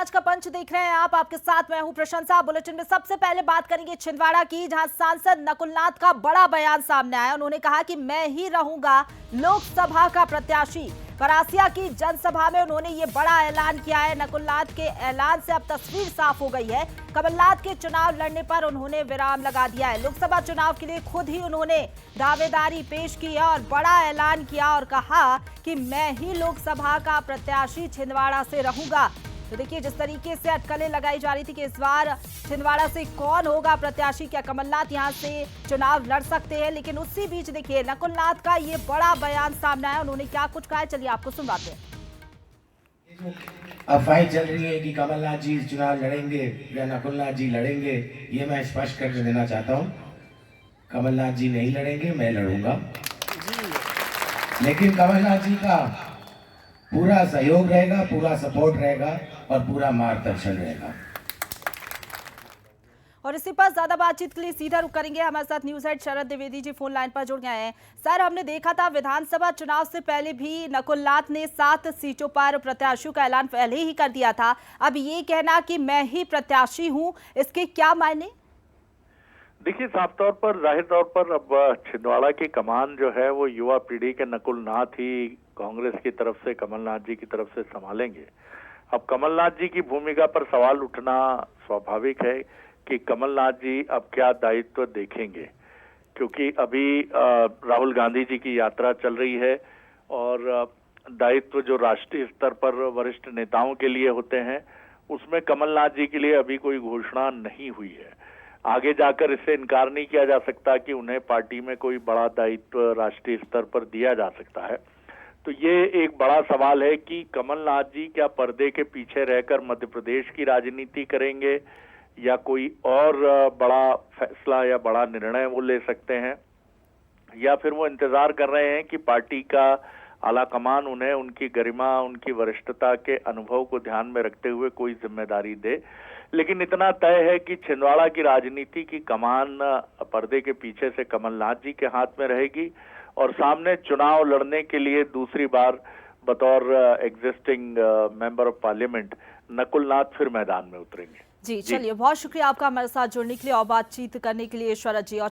आज का पंच देख रहे हैं आप, आपके साथ मैं हूं प्रशंसा। बुलेटिन में सबसे पहले बात करेंगे छिंदवाड़ा की, जहां सांसद नकुलनाथ का बड़ा बयान सामने आया। उन्होंने कहा कि मैं ही रहूंगा लोकसभा का प्रत्याशी। परासिया की जनसभा में उन्होंने ये बड़ा ऐलान किया है। नकुलनाथ के ऐलान से अब तस्वीर साफ हो गई है। कमलनाथ के चुनाव लड़ने पर उन्होंने विराम लगा दिया है। लोकसभा चुनाव के लिए खुद ही उन्होंने दावेदारी पेश की है और बड़ा ऐलान किया और कहा कि मैं ही लोकसभा का प्रत्याशी छिंदवाड़ा से रहूंगा। तो देखिए, जिस तरीके से अटकलें लगाई जा रही थी कि इस बार छिंदवाड़ा से कौन होगा प्रत्याशी, क्या कमलनाथ यहां से चुनाव लड़ सकते हैं, लेकिन उसी बीच देखिए नकुलनाथ का ये बड़ा बयान सामने आया। उन्होंने क्या कुछ कहा है, चलिए आपको सुनवाते हैं। अफवाहें चल रही है कि कमलनाथ जी चुनाव लड़ेंगे या नकुलनाथ जी लड़ेंगे, ये मैं स्पष्ट कर देना चाहता हूँ। कमलनाथ जी नहीं लड़ेंगे, मैं लड़ूंगा। लेकिन कमलनाथ जी का पूरा सहयोग रहेगा, पूरा सपोर्ट रहेगा और पूरा मार्गदर्शन रहेगा। और इसी पर ज्यादा बातचीत के लिए सीधा रुक करेंगे। हमारे साथ न्यूज हेड शरद द्विवेदी जी फोन लाइन पर जुड़ गए हैं। सर, हमने देखा था विधानसभा चुनाव से पहले भी नकुलनाथ ने 7 सीटों पर प्रत्याशियों का ऐलान पहले ही कर दिया था। अब ये कहना कि मैं ही प्रत्याशी हूं, इसके क्या मायने? देखिए, साफ तौर पर, जाहिर तौर पर अब छिंदवाड़ा की कमान जो है वो युवा पीढ़ी के नकुलनाथ ही कांग्रेस की तरफ से, कमलनाथ जी की तरफ से संभालेंगे। अब कमलनाथ जी की भूमिका पर सवाल उठना स्वाभाविक है कि कमलनाथ जी अब क्या दायित्व देखेंगे, क्योंकि अभी राहुल गांधी जी की यात्रा चल रही है और दायित्व जो राष्ट्रीय स्तर पर वरिष्ठ नेताओं के लिए होते हैं उसमें कमलनाथ जी के लिए अभी कोई घोषणा नहीं हुई है। आगे जाकर इससे इनकार नहीं किया जा सकता कि उन्हें पार्टी में कोई बड़ा दायित्व राष्ट्रीय स्तर पर दिया जा सकता है। तो ये एक बड़ा सवाल है कि कमलनाथ जी क्या पर्दे के पीछे रहकर मध्य प्रदेश की राजनीति करेंगे या कोई और बड़ा फैसला या बड़ा निर्णय वो ले सकते हैं, या फिर वो इंतजार कर रहे हैं कि पार्टी का आला कमान उन्हें उनकी गरिमा, उनकी वरिष्ठता के अनुभव को ध्यान में रखते हुए कोई जिम्मेदारी दे। लेकिन इतना तय है कि छिंदवाड़ा की राजनीति की कमान पर्दे के पीछे से कमलनाथ जी के हाथ में रहेगी और सामने चुनाव लड़ने के लिए दूसरी बार बतौर existing member of parliament Nakulnath फिर मैदान में उतरेंगे। जी, चलिए, बहुत शुक्रिया आपका हमारे साथ जुड़ने के लिए और बातचीत करने के लिए शरद जी।